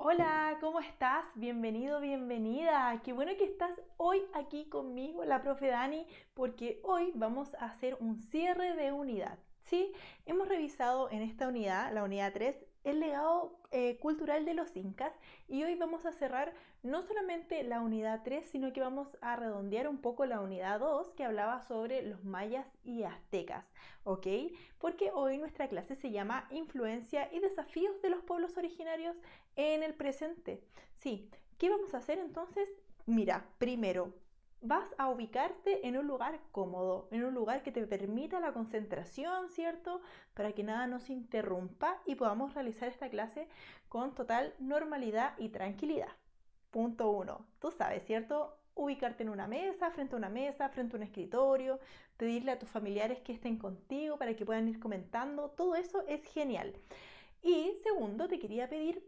Hola, ¿cómo estás? Bienvenido, bienvenida. Qué bueno que estás hoy aquí conmigo, la profe Dani, porque hoy vamos a hacer un cierre de unidad. Sí, hemos revisado en esta unidad, la unidad 3, el legado cultural de los incas y hoy vamos a cerrar no solamente la unidad 3, sino que vamos a redondear un poco la unidad 2 que hablaba sobre los mayas y aztecas, ¿ok? Porque hoy nuestra clase se llama Influencia y desafíos de los pueblos originarios en el presente. Sí, ¿qué vamos a hacer entonces? Mira, primero, vas a ubicarte en un lugar cómodo, en un lugar que te permita la concentración, ¿cierto? Para que nada nos interrumpa y podamos realizar esta clase con total normalidad y tranquilidad. Punto uno. Tú sabes, ¿cierto? Ubicarte en una mesa, frente a un escritorio, pedirle a tus familiares que estén contigo para que puedan ir comentando. Todo eso es genial. Y segundo, te quería pedir,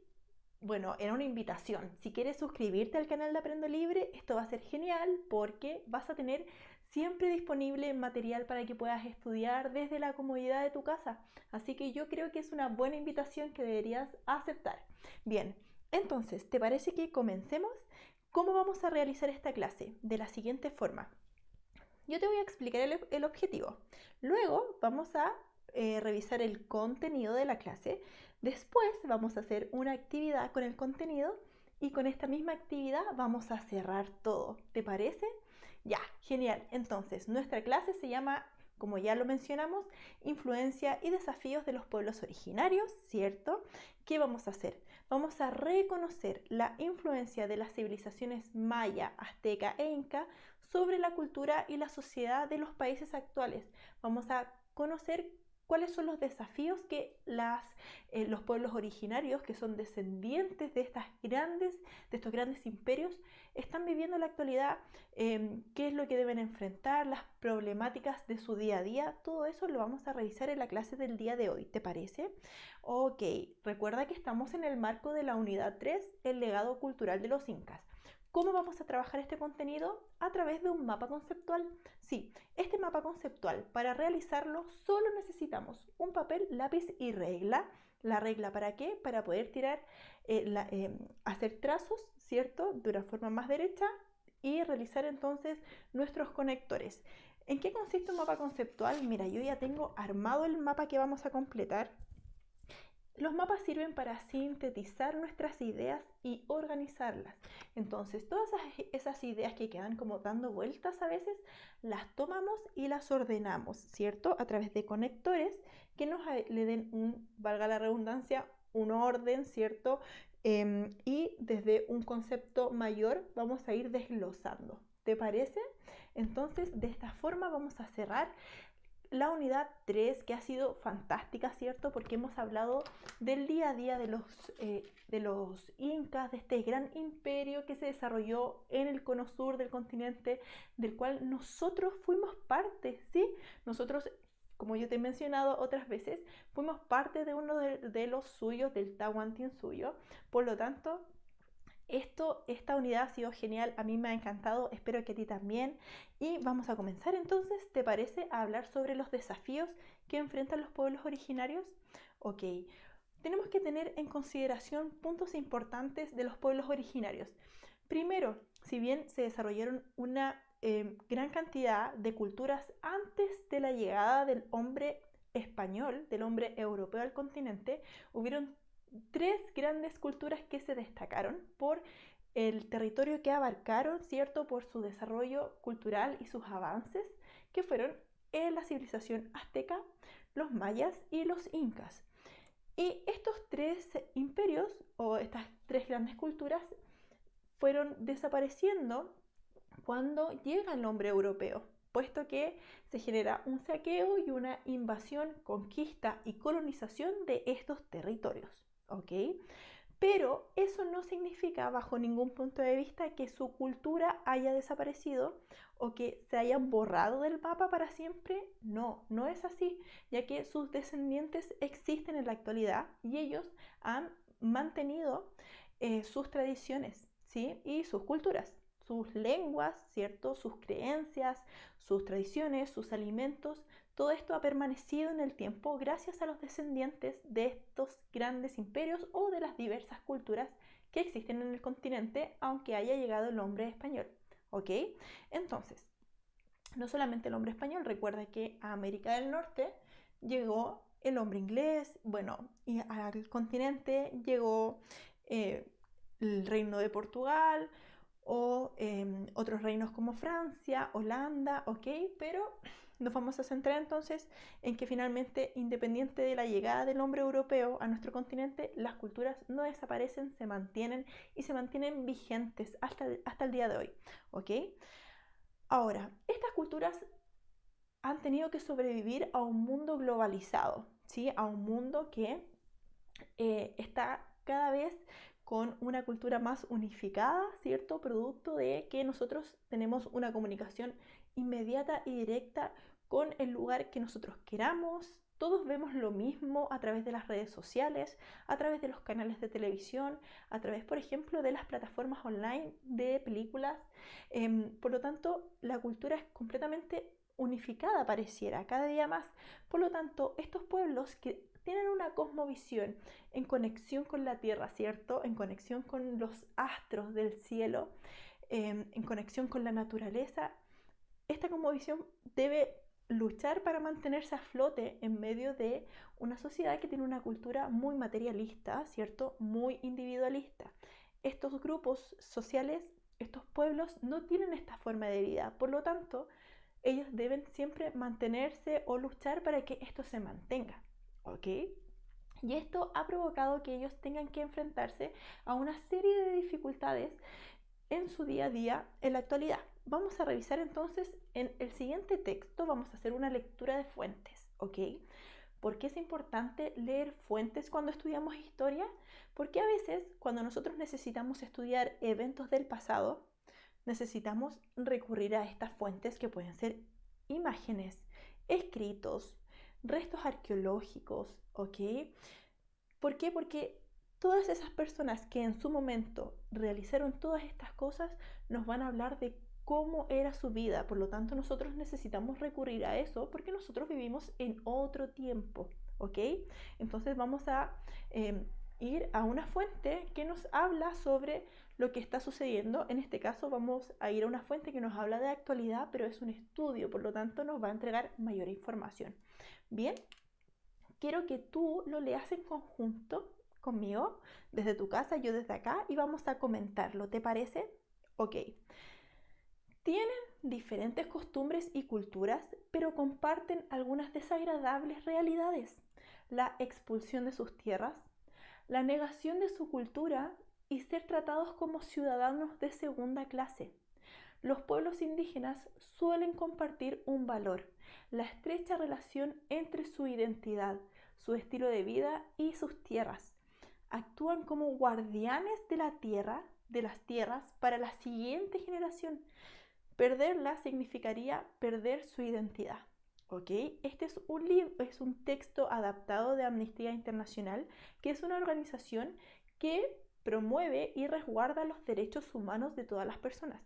bueno, era una invitación. Si quieres suscribirte al canal de Aprendo Libre, esto va a ser genial porque vas a tener siempre disponible material para que puedas estudiar desde la comodidad de tu casa. Así que yo creo que es una buena invitación que deberías aceptar. Bien, entonces, ¿te parece que comencemos? ¿Cómo vamos a realizar esta clase? De la siguiente forma. Yo te voy a explicar el objetivo. Luego vamos a revisar el contenido de la clase. Después vamos a hacer una actividad con el contenido y con esta misma actividad vamos a cerrar todo. ¿Te parece? Ya, genial. Entonces, nuestra clase se llama, como ya lo mencionamos, Influencia y desafíos de los pueblos originarios, ¿cierto? ¿Qué vamos a hacer? Vamos a reconocer la influencia de las civilizaciones maya, azteca e inca sobre la cultura y la sociedad de los países actuales. Vamos a conocer cuáles son los desafíos que los pueblos originarios, que son descendientes de estos grandes imperios, están viviendo en la actualidad, qué es lo que deben enfrentar, las problemáticas de su día a día. Todo eso lo vamos a revisar en la clase del día de hoy, ¿te parece? Ok, recuerda que estamos en el marco de la unidad 3, el legado cultural de los incas. ¿Cómo vamos a trabajar este contenido? A través de un mapa conceptual. Sí, este mapa conceptual, para realizarlo solo necesitamos un papel, lápiz y regla. ¿La regla para qué? Para poder hacer trazos, ¿cierto? De una forma más derecha y realizar entonces nuestros conectores. ¿En qué consiste un mapa conceptual? Mira, yo ya tengo armado el mapa que vamos a completar. Los mapas sirven para sintetizar nuestras ideas y organizarlas. Entonces, todas esas ideas que quedan como dando vueltas a veces, las tomamos y las ordenamos, ¿cierto? A través de conectores que le den valga la redundancia, un orden, ¿cierto? Y desde un concepto mayor vamos a ir desglosando. ¿Te parece? Entonces, de esta forma vamos a cerrar la unidad 3, que ha sido fantástica, ¿cierto? Porque hemos hablado del día a día de los incas, de este gran imperio que se desarrolló en el cono sur del continente, del cual nosotros fuimos parte, ¿sí? Nosotros, como yo te he mencionado otras veces, fuimos parte de uno de los suyos, del Tahuantinsuyo. Por lo tanto, esta unidad ha sido genial, a mí me ha encantado, espero que a ti también. Y vamos a comenzar entonces, ¿te parece? A hablar sobre los desafíos que enfrentan los pueblos originarios. Ok, tenemos que tener en consideración puntos importantes de los pueblos originarios. Primero, si bien se desarrollaron una gran cantidad de culturas antes de la llegada del hombre español, del hombre europeo al continente, hubieron tres grandes culturas que se destacaron por el territorio que abarcaron, ¿cierto? Por su desarrollo cultural y sus avances, que fueron la civilización azteca, los mayas y los incas. Y estos tres imperios, o estas tres grandes culturas, fueron desapareciendo cuando llega el hombre europeo, puesto que se genera un saqueo y una invasión, conquista y colonización de estos territorios. ¿Ok? Pero eso no significa bajo ningún punto de vista que su cultura haya desaparecido o que se hayan borrado del mapa para siempre. No, no es así, ya que sus descendientes existen en la actualidad y ellos han mantenido sus tradiciones, ¿sí? Y sus culturas, sus lenguas, ¿cierto? Sus creencias, sus tradiciones, sus alimentos, Todo esto ha permanecido en el tiempo gracias a los descendientes de estos grandes imperios o de las diversas culturas que existen en el continente, aunque haya llegado el hombre español. ¿Ok? Entonces, no solamente el hombre español, recuerda que a América del Norte llegó el hombre inglés, bueno, y al continente llegó el reino de Portugal o otros reinos como Francia, Holanda, ¿ok? Pero nos vamos a centrar entonces en que finalmente, independiente de la llegada del hombre europeo a nuestro continente, las culturas no desaparecen, se mantienen y se mantienen vigentes hasta el día de hoy, ¿ok? Ahora, estas culturas han tenido que sobrevivir a un mundo globalizado, ¿sí? A un mundo que está cada vez con una cultura más unificada, ¿cierto? Producto de que nosotros tenemos una comunicación inmediata y directa con el lugar que nosotros queramos. Todos vemos lo mismo a través de las redes sociales, a través de los canales de televisión, a través, por ejemplo, de las plataformas online de películas. Por lo tanto, la cultura es completamente unificada, pareciera, cada día más. Por lo tanto, estos pueblos que tienen una cosmovisión en conexión con la tierra, ¿cierto? En conexión con los astros del cielo, en conexión con la naturaleza, esta cosmovisión debe luchar para mantenerse a flote en medio de una sociedad que tiene una cultura muy materialista, ¿cierto? Muy individualista. Estos grupos sociales, estos pueblos no tienen esta forma de vida, por lo tanto, ellos deben siempre mantenerse o luchar para que esto se mantenga, ¿ok? Y esto ha provocado que ellos tengan que enfrentarse a una serie de dificultades en su día a día en la actualidad. Vamos a revisar entonces en el siguiente texto, vamos a hacer una lectura de fuentes, ¿ok? ¿Por qué es importante leer fuentes cuando estudiamos historia? Porque a veces cuando nosotros necesitamos estudiar eventos del pasado, necesitamos recurrir a estas fuentes que pueden ser imágenes, escritos, restos arqueológicos, ¿ok? ¿Por qué? Porque todas esas personas que en su momento realizaron todas estas cosas nos van a hablar de cómo era su vida. Por lo tanto, nosotros necesitamos recurrir a eso porque nosotros vivimos en otro tiempo, ¿ok? Entonces vamos a ir a una fuente que nos habla sobre lo que está sucediendo. En este caso vamos a ir a una fuente que nos habla de actualidad, pero es un estudio, por lo tanto nos va a entregar mayor información. Bien, quiero que tú lo leas en conjunto conmigo, desde tu casa, yo desde acá, y vamos a comentarlo. ¿Te parece? Ok. Tienen diferentes costumbres y culturas, pero comparten algunas desagradables realidades. La expulsión de sus tierras, la negación de su cultura y ser tratados como ciudadanos de segunda clase. Los pueblos indígenas suelen compartir un valor, la estrecha relación entre su identidad, su estilo de vida y sus tierras. Actúan como guardianes de la tierra, de las tierras para la siguiente generación. Perderla significaría perder su identidad. ¿Ok? Este es un es un texto adaptado de Amnistía Internacional, que es una organización que promueve y resguarda los derechos humanos de todas las personas.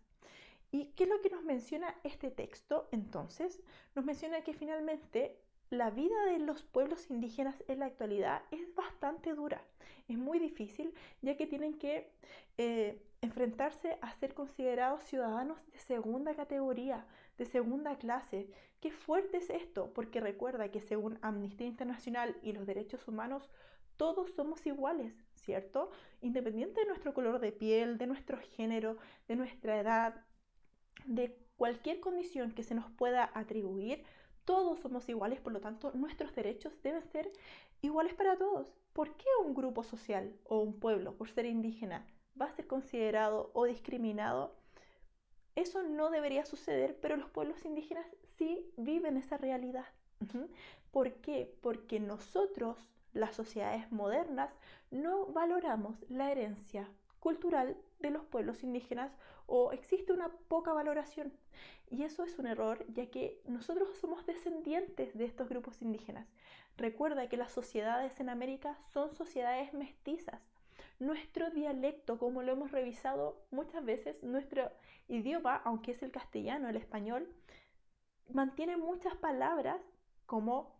¿Y qué es lo que nos menciona este texto? Entonces, nos menciona que finalmente la vida de los pueblos indígenas en la actualidad es bastante dura, es muy difícil, ya que tienen que enfrentarse a ser considerados ciudadanos de segunda categoría, de segunda clase. Qué fuerte es esto, porque recuerda que según Amnistía Internacional y los derechos humanos, todos somos iguales, ¿cierto? Independiente de nuestro color de piel, de nuestro género, de nuestra edad, de cualquier condición que se nos pueda atribuir, todos somos iguales, por lo tanto nuestros derechos deben ser iguales para todos. ¿Por qué un grupo social o un pueblo, por ser indígena, va a ser considerado o discriminado? Eso no debería suceder, pero los pueblos indígenas sí viven esa realidad. ¿Por qué? Porque nosotros, las sociedades modernas, no valoramos la herencia cultural de los pueblos indígenas o existe una poca valoración. Y eso es un error, ya que nosotros somos descendientes de estos grupos indígenas. Recuerda que las sociedades en América son sociedades mestizas. Nuestro dialecto, como lo hemos revisado muchas veces, nuestro idioma, aunque es el castellano, el español, mantiene muchas palabras como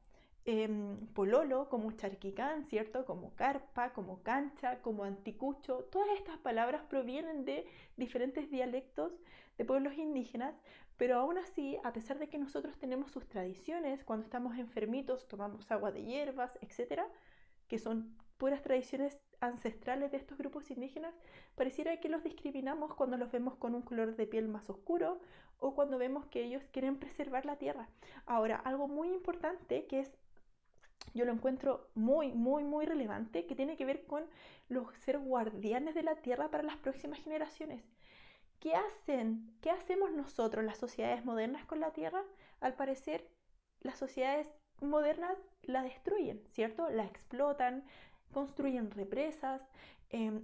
pololo, como charquicán, ¿cierto? Como carpa, como cancha, como anticucho. Todas estas palabras provienen de diferentes dialectos de pueblos indígenas, pero aún así, a pesar de que nosotros tenemos sus tradiciones, cuando estamos enfermitos tomamos agua de hierbas, etcétera, que son puras tradiciones ancestrales de estos grupos indígenas, pareciera que los discriminamos cuando los vemos con un color de piel más oscuro o cuando vemos que ellos quieren preservar la tierra. Ahora, algo muy importante que es, yo lo encuentro muy relevante, que tiene que ver con los ser guardianes de la tierra para las próximas generaciones. ¿Qué hacen? ¿Qué hacemos nosotros, las sociedades modernas, con la tierra? Al parecer, las sociedades modernas la destruyen, ¿cierto? La explotan, construyen represas,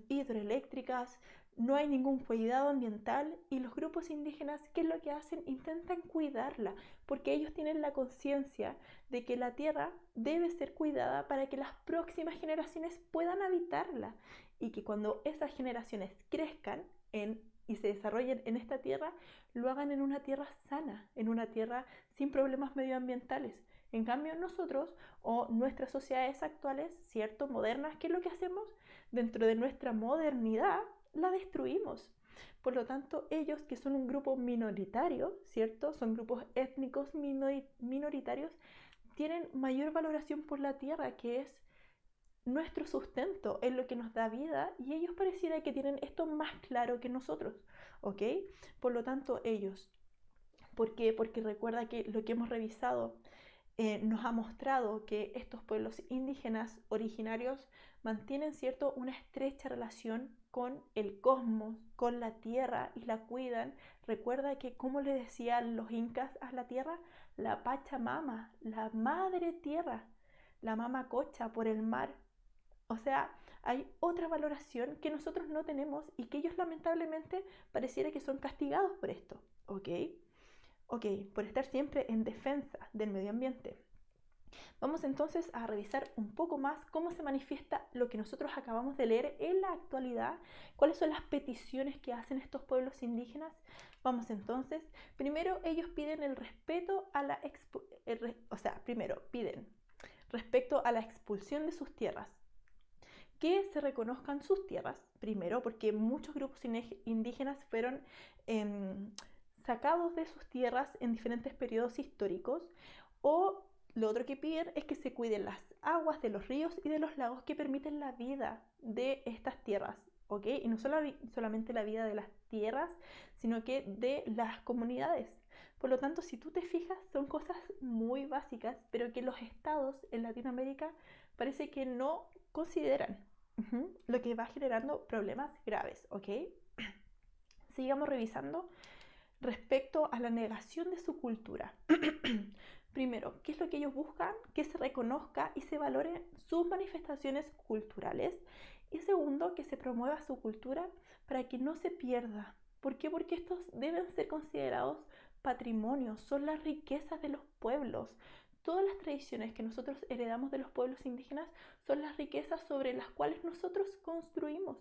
hidroeléctricas, no hay ningún cuidado ambiental y los grupos indígenas, ¿qué es lo que hacen? Intentan cuidarla, porque ellos tienen la conciencia de que la tierra debe ser cuidada para que las próximas generaciones puedan habitarla y que cuando esas generaciones crezcan y se desarrollen en esta tierra, lo hagan en una tierra sana, en una tierra sin problemas medioambientales. En cambio, nosotros o nuestras sociedades actuales, ¿cierto? Modernas, ¿qué es lo que hacemos? Dentro de nuestra modernidad, la destruimos. Por lo tanto, ellos, que son un grupo minoritario, ¿cierto? Son grupos étnicos minoritarios, tienen mayor valoración por la tierra, que es nuestro sustento, es lo que nos da vida, y ellos pareciera que tienen esto más claro que nosotros, ¿ok? Por lo tanto, ellos, ¿por qué? Porque recuerda que lo que hemos revisado nos ha mostrado que estos pueblos indígenas originarios mantienen, ¿cierto?, una estrecha relación con el cosmos, con la tierra y la cuidan. Recuerda que, como le decían los incas a la tierra, la Pachamama, la madre tierra, la mama cocha por el mar. O sea, hay otra valoración que nosotros no tenemos y que ellos lamentablemente pareciera que son castigados por esto, ¿ok? Ok, por estar siempre en defensa del medio ambiente. Vamos entonces a revisar un poco más cómo se manifiesta lo que nosotros acabamos de leer en la actualidad, cuáles son las peticiones que hacen estos pueblos indígenas. Vamos entonces, primero ellos piden el respeto a la primero piden respecto a la expulsión de sus tierras, que se reconozcan sus tierras, primero porque muchos grupos indígenas fueron sacados de sus tierras en diferentes periodos históricos, o lo otro que piden es que se cuiden las aguas de los ríos y de los lagos que permiten la vida de estas tierras, ¿ok? Y no solamente la vida de las tierras, sino que de las comunidades. Por lo tanto, si tú te fijas, son cosas muy básicas, pero que los estados en Latinoamérica parece que no consideran, lo que va generando problemas graves, ¿ok? Sigamos revisando respecto a la negación de su cultura. Primero, ¿qué es lo que ellos buscan? Que se reconozca y se valoren sus manifestaciones culturales. Y segundo, que se promueva su cultura para que no se pierda. ¿Por qué? Porque estos deben ser considerados patrimonios, son las riquezas de los pueblos. Todas las tradiciones que nosotros heredamos de los pueblos indígenas son las riquezas sobre las cuales nosotros construimos.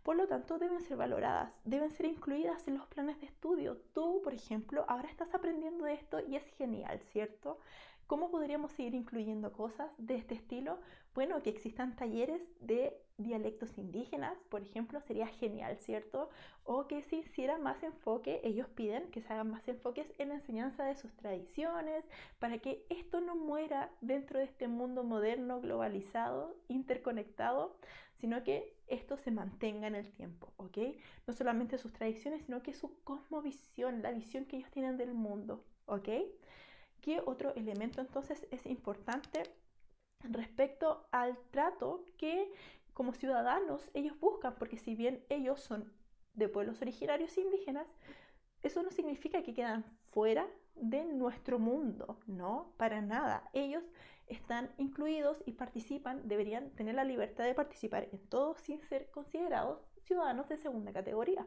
Por lo tanto, deben ser valoradas, deben ser incluidas en los planes de estudio. Tú, por ejemplo, ahora estás aprendiendo de esto y es genial, ¿cierto? ¿Cómo podríamos seguir incluyendo cosas de este estilo? Bueno, que existan talleres de dialectos indígenas, por ejemplo, sería genial, ¿cierto? O que se hiciera más enfoque, ellos piden que se hagan más enfoques en la enseñanza de sus tradiciones, para que esto no muera dentro de este mundo moderno, globalizado, interconectado, sino que esto se mantenga en el tiempo, ¿ok? No solamente sus tradiciones, sino que su cosmovisión, la visión que ellos tienen del mundo, ¿ok? ¿Qué otro elemento entonces es importante respecto al trato que como ciudadanos ellos buscan? Porque si bien ellos son de pueblos originarios indígenas, eso no significa que quedan fuera de nuestro mundo, no, para nada. Ellos están incluidos y participan, deberían tener la libertad de participar en todo sin ser considerados ciudadanos de segunda categoría.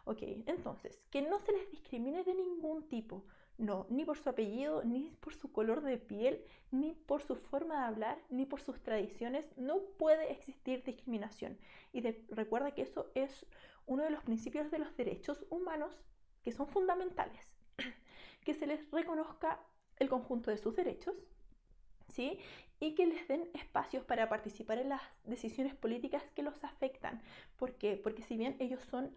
Ok, entonces, que no se les discrimine de ningún tipo, no, ni por su apellido, ni por su color de piel, ni por su forma de hablar, ni por sus tradiciones, no puede existir discriminación. Y recuerda que eso es uno de los principios de los derechos humanos que son fundamentales, que se les reconozca el conjunto de sus derechos, ¿sí? Y que les den espacios para participar en las decisiones políticas que los afectan. ¿Por qué? Porque si bien ellos son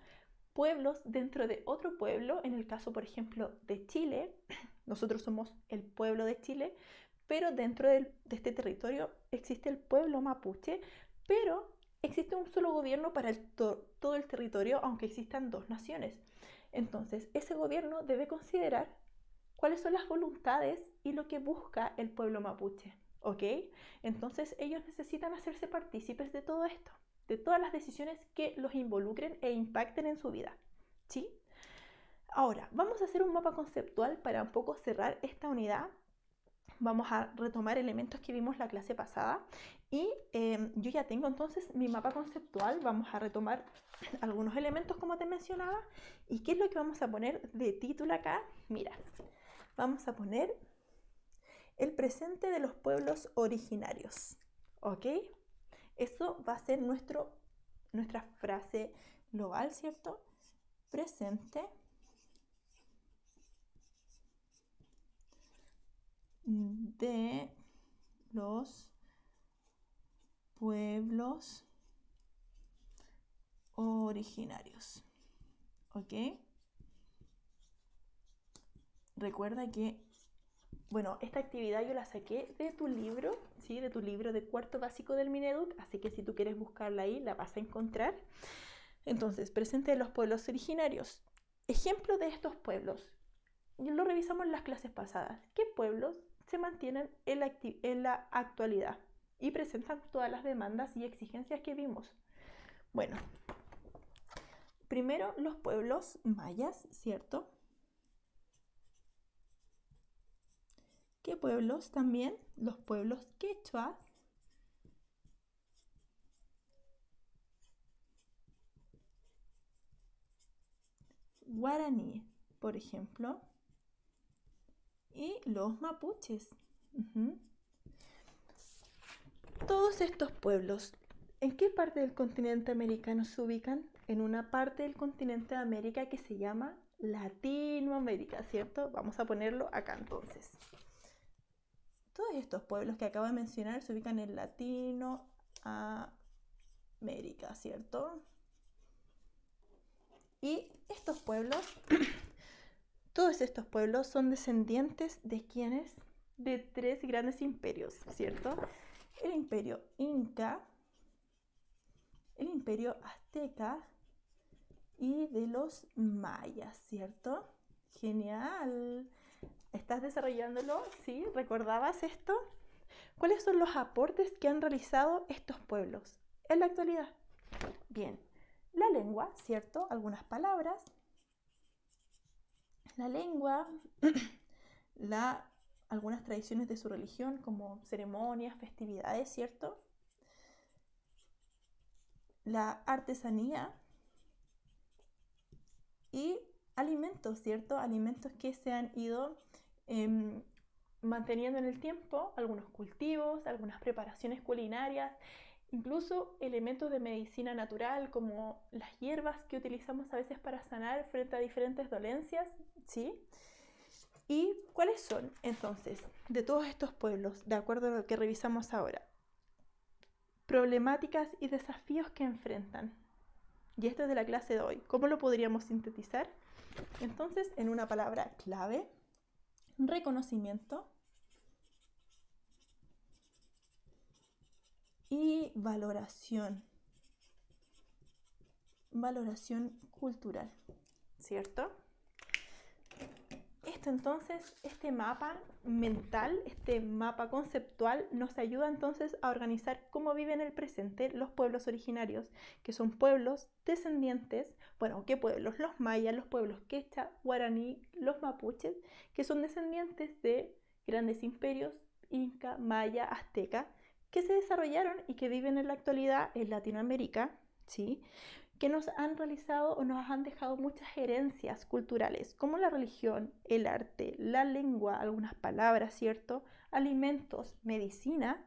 pueblos dentro de otro pueblo, en el caso, por ejemplo, de Chile, nosotros somos el pueblo de Chile, pero dentro de este territorio existe el pueblo mapuche, pero existe un solo gobierno para todo el territorio, aunque existan dos naciones. Entonces, ese gobierno debe considerar cuáles son las voluntades y lo que busca el pueblo mapuche, ¿ok? Entonces, ellos necesitan hacerse partícipes de todo esto, de todas las decisiones que los involucren e impacten en su vida, ¿sí? Ahora, vamos a hacer un mapa conceptual para un poco cerrar esta unidad. Vamos a retomar elementos que vimos la clase pasada y yo ya tengo entonces mi mapa conceptual. Vamos a retomar algunos elementos como te mencionaba. ¿Y qué es lo que vamos a poner de título acá? Mira, vamos a poner el presente de los pueblos originarios, ¿ok? Eso va a ser nuestra frase global, ¿cierto? Presente de los pueblos originarios, ¿ok? Recuerda que, bueno, esta actividad yo la saqué de tu libro, ¿sí? De tu libro de cuarto básico del Mineduc, así que si tú quieres buscarla ahí, la vas a encontrar. Entonces, presente de los pueblos originarios. Ejemplo de estos pueblos. Lo revisamos en las clases pasadas. ¿Qué pueblos se mantienen en la actualidad y presentan todas las demandas y exigencias que vimos? Bueno, primero los pueblos mayas, ¿cierto? ¿Qué pueblos también? Los pueblos quechuas, guaraní, por ejemplo, y los mapuches. Todos estos pueblos, ¿en qué parte del continente americano se ubican? En una parte del continente de América que se llama Latinoamérica, ¿cierto? Vamos a ponerlo acá entonces. Todos estos pueblos que acabo de mencionar se ubican en Latinoamérica, ¿cierto? Y estos pueblos, todos estos pueblos son descendientes de ¿quiénes? De tres grandes imperios, ¿cierto? El imperio inca, el imperio azteca y de los mayas, ¿cierto? Genial. ¿Estás desarrollándolo? ¿Sí? ¿Recordabas esto? ¿Cuáles son los aportes que han realizado estos pueblos en la actualidad? Bien, la lengua, ¿cierto? Algunas palabras. La lengua, algunas tradiciones de su religión como ceremonias, festividades, ¿cierto? La artesanía y alimentos, ¿cierto? Alimentos que se han ido manteniendo en el tiempo, algunos cultivos, algunas preparaciones culinarias, incluso elementos de medicina natural como las hierbas que utilizamos a veces para sanar frente a diferentes dolencias, ¿sí? ¿Y cuáles son entonces de todos estos pueblos, de acuerdo a lo que revisamos ahora? Problemáticas y desafíos que enfrentan. Y esto es de la clase de hoy. ¿Cómo lo podríamos sintetizar? Entonces, en una palabra clave, reconocimiento y valoración. Valoración cultural, ¿cierto? Esto entonces, este mapa mental, este mapa conceptual nos ayuda entonces a organizar cómo viven en el presente los pueblos originarios, que son pueblos descendientes, bueno, ¿qué pueblos? Los mayas, los pueblos quechua, guaraní, los mapuches, que son descendientes de grandes imperios, inca, maya, azteca, que se desarrollaron y que viven en la actualidad en Latinoamérica, ¿sí? Que nos han realizado o nos han dejado muchas herencias culturales, como la religión, el arte, la lengua, algunas palabras, ¿cierto? Alimentos, medicina,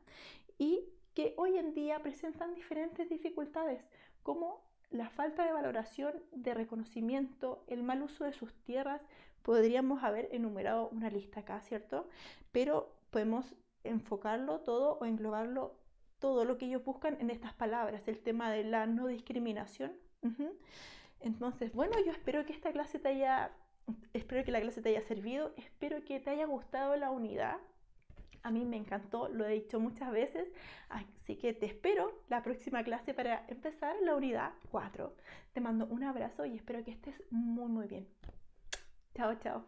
y que hoy en día presentan diferentes dificultades, como la falta de valoración, de reconocimiento, el mal uso de sus tierras. Podríamos haber enumerado una lista acá, ¿cierto? Pero podemos enfocarlo todo o englobarlo todo lo que ellos buscan en estas palabras, el tema de la no discriminación. Entonces, bueno, yo espero que esta clase espero que la clase te haya servido, espero que te haya gustado la unidad. A mí me encantó, lo he dicho muchas veces, así que te espero la próxima clase para empezar la unidad 4. Te mando un abrazo y espero que estés muy muy bien. Chao, chao.